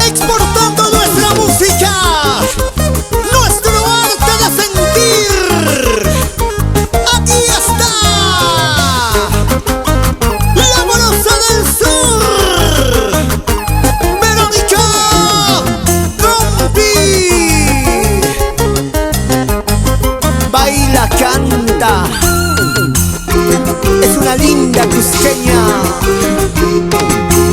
Exportando nuestra música, nuestro arte de sentir. Aquí está la Morosa del Sur, Verónica Compi. Baila, canta, es una linda cusqueña.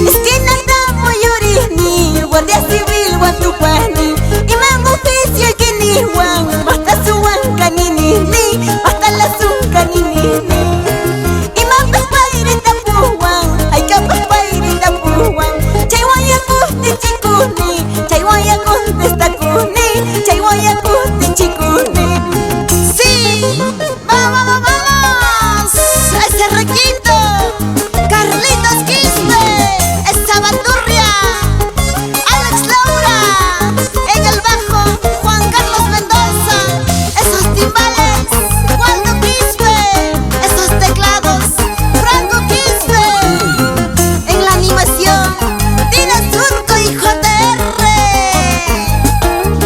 Es que nada muy orini, guardia civil guatucuani, y mango oficio y que ni guan, basta su huanca ni ni, basta la zunca ni y mango paire tapuan, hay capas paire tapuan, chayguaya custi chicuni, chayguaya contesta cuni, chayguaya custi chicuni. Sí, vamos, vamos, a ese requinto, Carlitos Quispe, esa bandurria, Alex Laura, en el bajo, Juan Carlos Mendoza, esos timbales, Waldo Quispe, esos teclados, Franco Quispe, en la animación, Tina Surco y JR,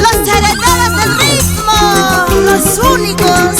los herederos del ritmo, los únicos.